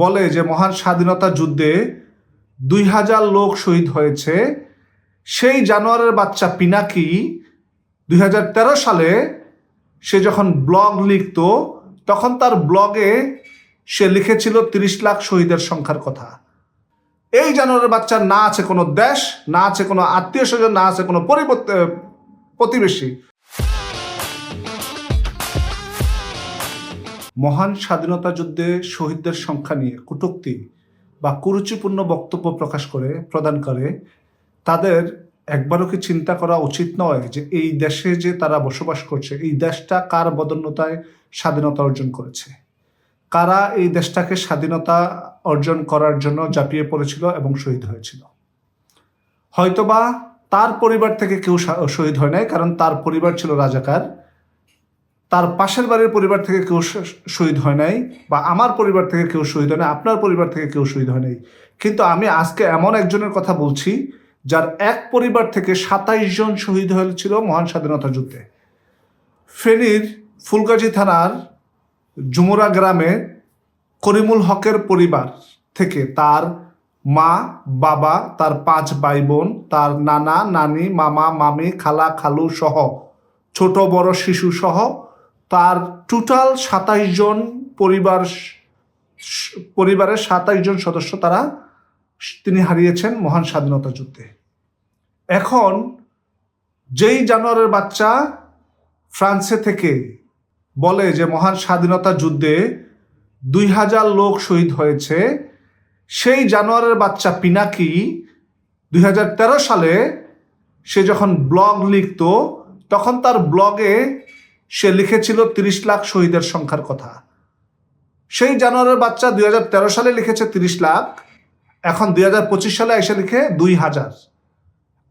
বলে যে মহান স্বাধীনতা যুদ্ধে 2000 লোক শহীদ হয়েছে, সেই জানোয়ারের বাচ্চা পিনাকি 2013 সালে সে যখন ব্লগ লিখত তখন তার ব্লগে সে লিখেছিল 30 লাখ শহীদের সংখ্যার কথা। এই জানোয়ারের বাচ্চার না আছে কোনো দেশ, না আছে কোনো আত্মীয় স্বজন, না আছে কোনো প্রতিবেশী। মহান স্বাধীনতা যুদ্ধে শহীদদের সংখ্যা নিয়ে কটূক্তি বা কুরুচিপূর্ণ বক্তব্য প্রদান করে তাদের একবারও কি চিন্তা করা উচিত নয় যে এই দেশে যে তারা বসবাস করছে, এই দেশটা কার বদন্যতায় স্বাধীনতা অর্জন করেছে, কারা এই দেশটাকে স্বাধীনতা অর্জন করার জন্য ঝাঁপিয়ে পড়েছিল এবং শহীদ হয়েছিল। হয়তোবা তার পরিবার থেকে কেউ শহীদ হয় নাই, কারণ তার পরিবার ছিল রাজাকার। তার পাশের বাড়ির পরিবার থেকে কেউ শহীদ হয় নাই, বা আমার পরিবার থেকে কেউ শহীদ হয় নাই, আপনার পরিবার থেকে কেউ শহীদ হয় নাই। কিন্তু আমি আজকে এমন একজনের কথা বলছি যার এক পরিবার থেকে 27 জন শহীদ হয়েছিল মহান স্বাধীনতা যুদ্ধে। ফেনীর ফুলগাজী থানার জুমুরা গ্রামে করিমুল হকের পরিবার থেকে তার মা, বাবা, তার 5 ভাই বোন, তার নানা, নানি, মামা, মামি, খালা, খালু সহ ছোট বড় শিশু সহ তার টোটাল 27 জন পরিবারের 27 জন সদস্য তিনি হারিয়েছেন মহান স্বাধীনতা যুদ্ধে। এখন যেই জানোয়ারের বাচ্চা ফ্রান্সে থেকে বলে যে মহান স্বাধীনতা যুদ্ধে 2000 লোক শহীদ হয়েছে, সেই জানোয়ারের বাচ্চা পিনাকি 2013 সালে সে যখন ব্লগ লিখত তখন তার ব্লগে সে লিখেছিল 30 লাখ শহীদের সংখ্যার কথা। সেই জানোয়ারের বাচ্চা 2013 সালে লিখেছে 30 লাখ, এখন 2025 সালে এসে লিখে 2000।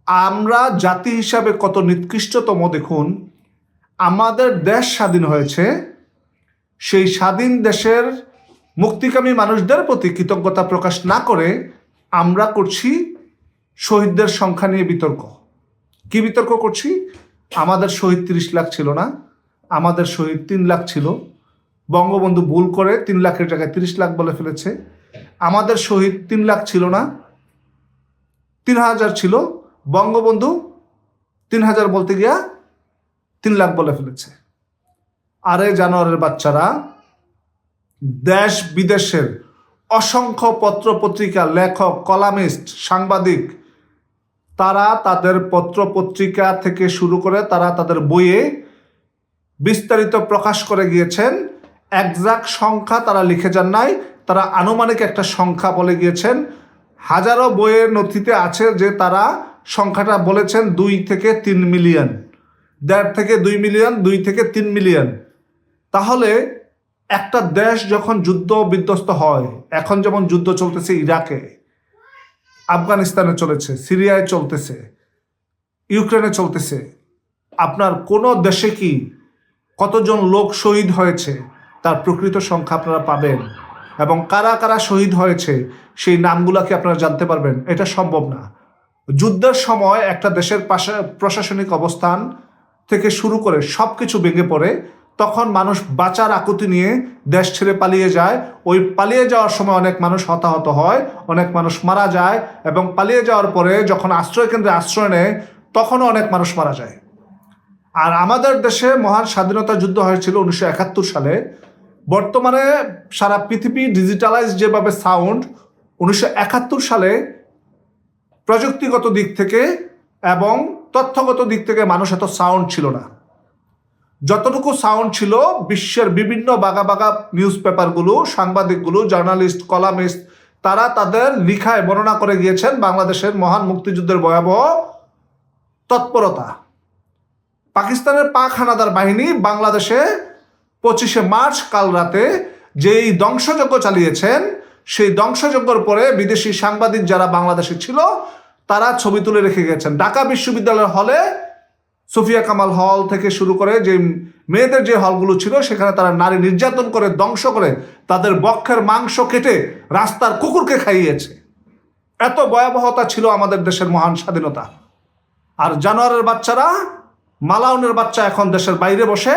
আমরা জাতি হিসাবে কত নিকৃষ্টতম দেখুন। আমাদের দেশ স্বাধীন হয়েছে, সেই স্বাধীন দেশের মুক্তিকামী মানুষদের প্রতি কৃতজ্ঞতা প্রকাশ না করে আমরা করছি শহীদদের সংখ্যা নিয়ে বিতর্ক। কি বিতর্ক করছি? আমাদের শহীদ 30 লাখ ছিল না, আমাদের শহীদ 3 লাখ ছিল। বঙ্গবন্ধু ভুল করে 3 লাখের জায়গায় 30 লাখ বলে ফেলেছে। আমাদের শহীদ 3 লাখ ছিল না, 3000 ছিল। বঙ্গবন্ধু 3000 বলতে গিয়া 3 লাখ বলে ফেলেছে। আরে জানোয়ারের বাচ্চারা, দেশ বিদেশের অসংখ্য পত্র পত্রিকা, লেখক, কলামিস্ট, সাংবাদিক, তারা তাদের পত্র পত্রিকা থেকে শুরু করে তারা তাদের বইয়ে বিস্তারিত প্রকাশ করে গিয়েছেন। একজ্যাক্ট সংখ্যা তারা লিখে যান নাই, তারা আনুমানিক একটা সংখ্যা বলে গিয়েছেন। হাজারো বইয়ের নথিতে আছে যে তারা সংখ্যাটা বলেছেন 2 থেকে 3 মিলিয়ন, 1.5 থেকে 2 মিলিয়ন, 2 থেকে 3 মিলিয়ন। তাহলে একটা দেশ যখন যুদ্ধ বিধ্বস্ত হয়, এখন যেমন যুদ্ধ চলতেছে ইরাকে, আফগানিস্তানে চলেছে, সিরিয়ায় চলতেছে, ইউক্রেনে চলতেছে, আপনার কোনো দেশে কি কতজন লোক শহীদ হয়েছে তার প্রকৃত সংখ্যা আপনারা পাবেন, এবং কারা কারা শহীদ হয়েছে সেই নামগুলোকে আপনারা জানতে পারবেন। এটা সম্ভব না। যুদ্ধের সময় একটা দেশের প্রশাসনিক অবস্থান থেকে শুরু করে সব কিছু ভেঙে পড়ে, তখন মানুষ বাঁচার আকুতি নিয়ে দেশ ছেড়ে পালিয়ে যায়। ওই পালিয়ে যাওয়ার সময় অনেক মানুষ হতাহত হয়, অনেক মানুষ মারা যায়, এবং পালিয়ে যাওয়ার পরে যখন আশ্রয় কেন্দ্রে আশ্রয় নেয় তখনও অনেক মানুষ মারা যায়। আর আমাদের দেশে মহান স্বাধীনতা যুদ্ধ হয়েছিল 1971 সালে। বর্তমানে সারা পৃথিবী ডিজিটালাইজ যেভাবে সাউন্ড, 1971 সালে প্রযুক্তিগত দিক থেকে এবং তথ্যগত দিক থেকে মানুষ এত সাউন্ড ছিল না। যতটুকু সাউন্ড ছিল বিশ্বের বিভিন্ন বাগা বাগা নিউজ পেপারগুলো, সাংবাদিকগুলো, জার্নালিস্ট, কলামিস্ট, তারা তাদের লিখায় বর্ণনা করে গিয়েছেন বাংলাদেশের মহান মুক্তিযুদ্ধের ভয়াবহ তৎপরতা। পাকিস্তানের পাক হানাদার বাহিনী বাংলাদেশে 25শে মার্চ কাল রাতে যেই ধ্বংসযজ্ঞ চালিয়েছেন, সেই ধ্বংসযজ্ঞর পরে বিদেশি সাংবাদিক যারা বাংলাদেশে ছিল তারা ছবি তুলে রেখে গেছেন। ঢাকা বিশ্ববিদ্যালয়ের হলে, সুফিয়া কামাল হল থেকে শুরু করে যে মেয়েদের যে হলগুলো ছিল সেখানে তারা নারী নির্যাতন করে, ধ্বংস করে, তাদের বক্ষের মাংস কেটে রাস্তার কুকুরকে খাইয়েছে। এত ভয়াবহতা ছিল আমাদের দেশের মহান স্বাধীনতা। আর জানোয়ারের বাচ্চারা, মালাউনের বাচ্চা এখন দেশের বাইরে বসে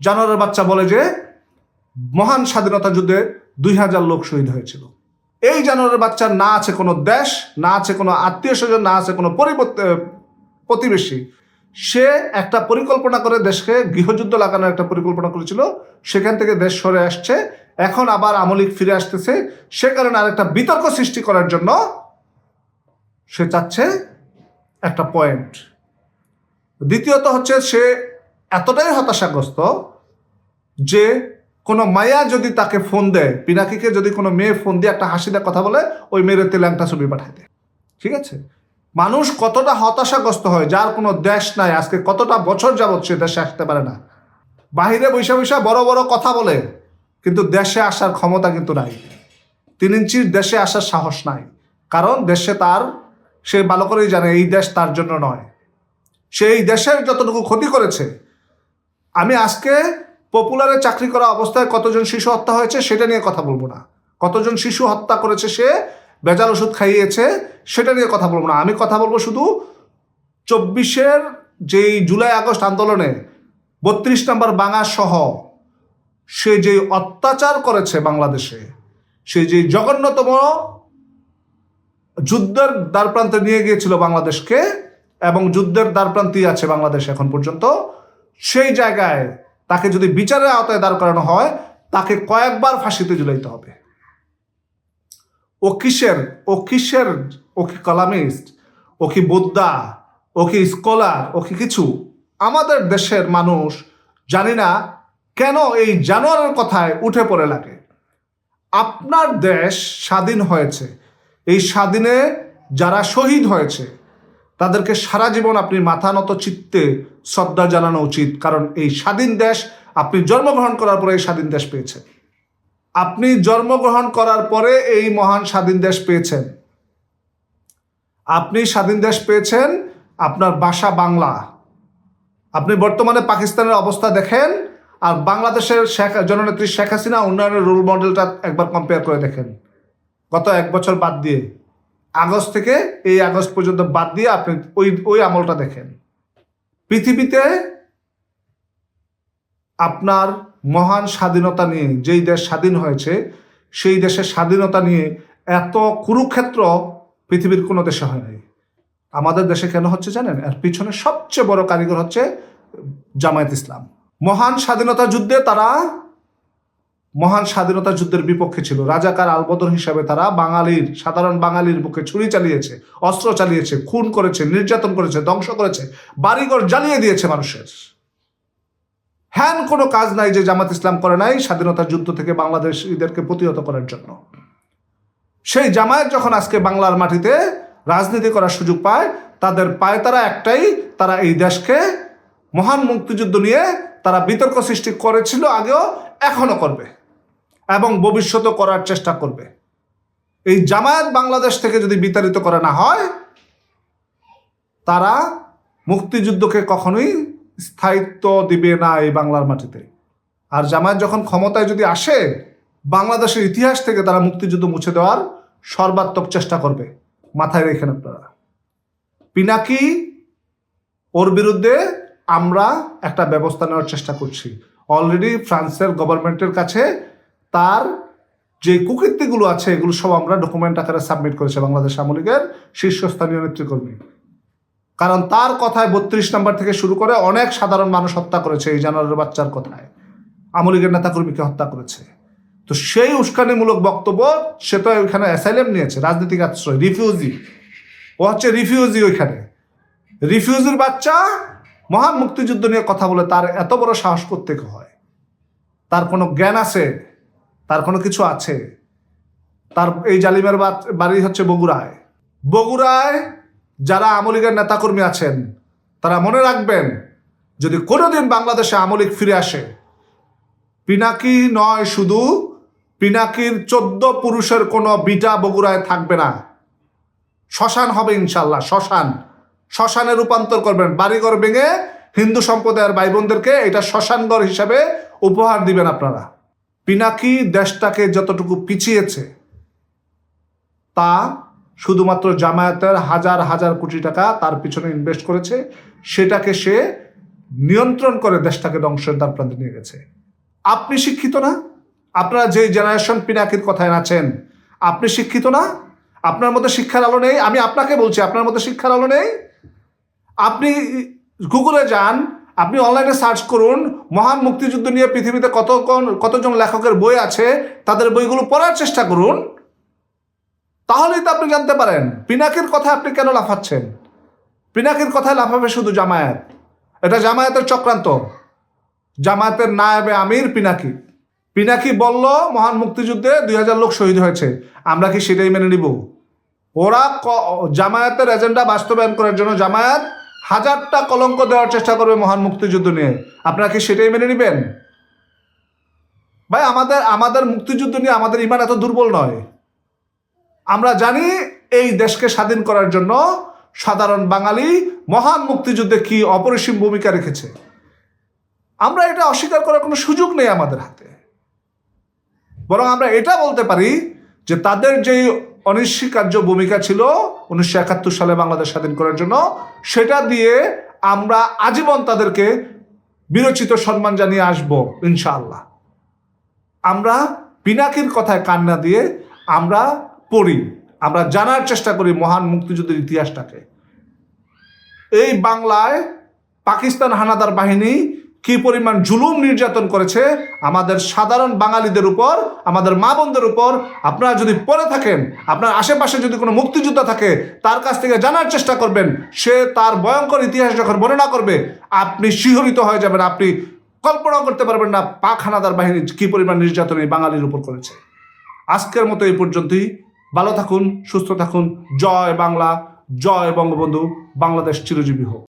জানোয়ারের বাচ্চা বলে যে মহান স্বাধীনতা যুদ্ধে 2000 লোক শহীদ হয়েছিল। এই জানোয়ারের বাচ্চার না আছে কোনো দেশ, না আছে কোনো আত্মীয় স্বজন, না আছে কোনো প্রতিবেশী। সে একটা পরিকল্পনা করে দেশকে গৃহযুদ্ধ লাগানোর একটা পরিকল্পনা করেছিল, সেখান থেকে দেশ সরে আসছে, এখন আবার আমলিক ফিরে আসতেছে। সে কারণে আরেকটা বিতর্ক সৃষ্টি করার জন্য সে চাচ্ছে একটা পয়েন্ট। দ্বিতীয়ত হচ্ছে সে এতটাই হতাশাগ্রস্ত যে কোনো মায়া যদি তাকে ফোন দেয়, পিনাকিকে যদি কোনো মেয়ে ফোন দিয়ে একটা হাসি দেয়, কথা বলে, ওই মেয়ের তেলাংটা ছবি পাঠায় দেয়। ঠিক আছে, মানুষ কতটা হতাশাগ্রস্ত হয়, যার কোনো দেশ নাই, আজকে কতটা বছর যাবৎ সে দেশে আসতে পারে না, বাহিরে বৈশা বৈশা বড় বড় কথা বলে, কিন্তু দেশে আসার ক্ষমতা কিন্তু নাই। 3 ইঞ্চির দেশে আসার সাহস নাই, কারণ দেশে সে ভালো করেই জানে এই দেশ তার জন্য নয়। সে এই দেশের যতটুকু ক্ষতি করেছে, আমি আজকে পপুলারে চাকরি করা অবস্থায় কতজন শিশু হত্যা হয়েছে সেটা নিয়ে কথা বলবো না, কতজন শিশু হত্যা করেছে সে, ভেজাল ওষুধ খাইয়েছে, সেটা নিয়ে কথা বলবো না। আমি কথা বলবো শুধু 24-এর যেই জুলাই আগস্ট আন্দোলনে 32 নম্বর বাঙা সহ সে যে অত্যাচার করেছে বাংলাদেশে, সে যে জঘন্যতম যুদ্ধের দ্বারপ্রান্তে নিয়ে গিয়েছিল বাংলাদেশকে, এবং যুদ্ধের দ্বারপ্রান্তেই আছে বাংলাদেশ এখন পর্যন্ত, সেই জায়গায় তাকে যদি বিচারের আওতায় দাঁড় করানো হয়, তাকে কয়েকবার ফাঁসিতে ঝুলাইতে হবে। ও কি কলামিস্ট, ও কি বোদ্ধা, ও কি স্কলার, ও কি কিছু? আমাদের দেশের মানুষ জানি না কেন এই জানোয়ারের কথায় উঠে পড়ে লাগে। আপনার দেশ স্বাধীন হয়েছে, এই স্বাধীনে যারা শহীদ হয়েছে তাদেরকে সারা জীবন আপনি মাথা নত চিত্তে শ্রদ্ধা জানানো উচিত, কারণ এই স্বাধীন দেশ আপনি জন্মগ্রহণ করার পরে এই স্বাধীন দেশ পেয়েছেন। আপনি জন্মগ্রহণ করার পরে এই মহান স্বাধীন দেশ পেয়েছেন। আপনি স্বাধীন দেশ পেয়েছেন, আপনার ভাষা বাংলা। আপনি বর্তমানে পাকিস্তানের অবস্থা দেখেন আর বাংলাদেশের জননেত্রী শেখ হাসিনা উন্নয়নের রোল মডেলটা একবার কম্পেয়ার করে দেখেন। গত 1 বছর বাদ দিয়ে, আগস্ট থেকে এই আগস্ট পর্যন্ত বাদ দিয়ে আপনি ওই আমলটা দেখেন। পৃথিবীতে আপনার মহান স্বাধীনতা নিয়ে, যেই দেশ স্বাধীন হয়েছে সেই দেশের স্বাধীনতা নিয়ে এত কুরুক্ষেত্র পৃথিবীর কোনো দেশে হয় নাই। আমাদের দেশে কেন হচ্ছে জানেন? এর পিছনে সবচেয়ে বড় কারিগর হচ্ছে জামায়াত ইসলাম। মহান স্বাধীনতা যুদ্ধের বিপক্ষে ছিল, রাজাকার আলবদর হিসাবে তারা সাধারণ বাঙালির বুকে ছুরি চালিয়েছে, অস্ত্র চালিয়েছে, খুন করেছে, নির্যাতন করেছে, ধ্বংস করেছে, বাড়িঘর জ্বালিয়ে দিয়েছে মানুষের। হ্যান কোনো কাজ নাই যে জামাত ইসলাম করে নাই স্বাধীনতা যুদ্ধ থেকে বাংলাদেশীদেরকে প্রতিহত করার জন্য। সেই জামায়াত যখন আজকে বাংলার মাটিতে রাজনীতি করার সুযোগ পায়, তাদের পায় তারা একটাই, তারা এই দেশকে মহান মুক্তিযুদ্ধ নিয়ে তারা বিতর্ক সৃষ্টি করেছিল আগেও, এখনো করবে এবং ভবিষ্যতেও করার চেষ্টা করবে। এই জামায়াত বাংলাদেশ থেকে যদি বিতাড়িত করা না হয়, তারা মুক্তিযুদ্ধকে কখনোই স্থায়িত্ব দিবে না এই বাংলার মাটিতে। আর জামায়াত যখন ক্ষমতায় যদি আসে, বাংলাদেশের ইতিহাস থেকে তারা মুক্তিযুদ্ধ মুছে দেওয়ার সর্বাত্মক চেষ্টা করবে। মাথায় রেখেন আপনারা। পিনাকি, ওর বিরুদ্ধে আমরা একটা ব্যবস্থা নেওয়ার চেষ্টা করছি। অলরেডি ফ্রান্সের গভর্নমেন্টের কাছে তার যে কুকীর্তিগুলো আছে এগুলো সব আমরা ডকুমেন্ট আকারে সাবমিট করেছে বাংলাদেশ আওয়ামী লীগের শীর্ষস্থানীয় নেতৃকর্মী। কারণ তার কথায় 32 নম্বর থেকে শুরু করে অনেক সাধারণ মানুষ হত্যা করেছে, এই জানোয়ারের বাচ্চার কথায় আওয়ামী লীগের নেতাকর্মীকে হত্যা করেছে। তো সেই উস্কানিমূলক বক্তব্য, সে তো ওইখানে অ্যাসাইলেম নিয়েছে, রাজনৈতিক আশ্রয়, রিফিউজি। ও হচ্ছে রিফিউজি। ওইখানে রিফিউজির বাচ্চা মহান মুক্তিযুদ্ধ নিয়ে কথা বলে, তার এত বড় সাহস করতে হয়? তার কোনো জ্ঞান আছে? তার কোনো কিছু আছে? তার এই জালিমের বাড়ি হচ্ছে বগুড়ায়। যারা আওয়ামী লীগের নেতাকর্মী আছেন তারা মনে রাখবেন, যদি কোনোদিন বাংলাদেশে আওয়ামী লীগ ফিরে আসে, পিনাকি নয়, শুধু পিনাকির 14 পুরুষের কোনো বিটা বগুড়ায় থাকবে না। শ্মশান হবে ইনশাল্লাহ। শ্মশানে রূপান্তর করবেন। বাড়িঘর ভেঙে হিন্দু সম্প্রদায়ের ভাই বোনদেরকে এটা শ্মশানঘর হিসাবে উপহার দিবেন আপনারা। পিনাকি দেশটাকে যতটুকু পিছিয়েছে তা শুধুমাত্র জামায়াতের হাজার হাজার কোটি টাকা তার পিছনে ইনভেস্ট করেছে, সেটাকে সে নিয়ন্ত্রণ করে দেশটাকে ধ্বংসের দ্বারপ্রান্তে নিয়ে গেছে। আপনি শিক্ষিত না? আপনারা যে জেনারেশন পিনাকির কথায় আছেন, আপনি শিক্ষিত না? আপনার মধ্যে শিক্ষার আলো নেই? আমি আপনাকে বলছি, আপনার মধ্যে শিক্ষার আলো নেই? আপনি গুগলে যান, আপনি অনলাইনে সার্চ করুন, মহান মুক্তিযুদ্ধ নিয়ে পৃথিবীতে কতজন লেখকের বই আছে, তাদের বইগুলো পড়ার চেষ্টা করুন, তাহলেই তো আপনি জানতে পারেন। পিনাকির কথা আপনি কেন লাফাচ্ছেন? পিনাকির কথায় লাফাবে শুধু জামায়াত। এটা জামায়াতের চক্রান্ত, জামায়াতের নায়েবে আমির পিনাকি। পিনাকি বলল মহান মুক্তিযুদ্ধে 2000 লোক শহীদ হয়েছে, আমরা কি সেটাই মেনে নিব? ওরা জামায়াতের এজেন্ডা বাস্তবায়ন করার জন্য জামায়াত 1000টা কলঙ্ক দেওয়ার চেষ্টা করবে মহান মুক্তিযুদ্ধ নিয়ে, আপনারা কি সেটাই মেনে নেবেন? ভাই, আমাদের মুক্তিযুদ্ধ নিয়ে আমাদের ইমান এত দুর্বল নয়। আমরা জানি এই দেশকে স্বাধীন করার জন্য সাধারণ বাঙালি মহান মুক্তিযুদ্ধে কি অপরিসীম ভূমিকা রেখেছে। আমরা এটা অস্বীকার করার কোনো সুযোগ নেই আমাদের হাতে। বরং আমরা এটা বলতে পারি যে তাদের যেই অনস্বীকার্য ভূমিকা ছিল 1971 সালে বাংলাদেশ স্বাধীন করার জন্য, সেটা দিয়ে আমরা আজীবন তাদেরকে বিরচিত সম্মান জানিয়ে আসব ইনশাআল্লাহ। আমরা পিনাকির কথায় কান্না দিয়ে আমরা পড়ি, আমরা জানার চেষ্টা করি মহান মুক্তিযুদ্ধের ইতিহাসটাকে। এই বাংলায় পাকিস্তান হানাদার বাহিনী কি পরিমাণ জুলুম নির্যাতন করেছে আমাদের সাধারণ বাঙালিদের উপর, আমাদের মা বোনদের উপর, আপনারা যদি পড়ে থাকেন, আপনার আশেপাশে যদি কোনো মুক্তিযোদ্ধা থাকে, তার কাছ থেকে জানার চেষ্টা করবেন। সে তার ভয়ঙ্কর ইতিহাস যখন বর্ণনা করবে, আপনি শিহরিত হয়ে যাবেন। আপনি কল্পনা করতে পারবেন না পাক হানাদার বাহিনী কি পরিমাণ নির্যাতন এই বাঙালির উপর করেছে। আজকের মতো এই পর্যন্তই। ভালো থাকুন, সুস্থ থাকুন। জয় বাংলা, জয় বঙ্গবন্ধু, বাংলাদেশ চিরজীবী হোক।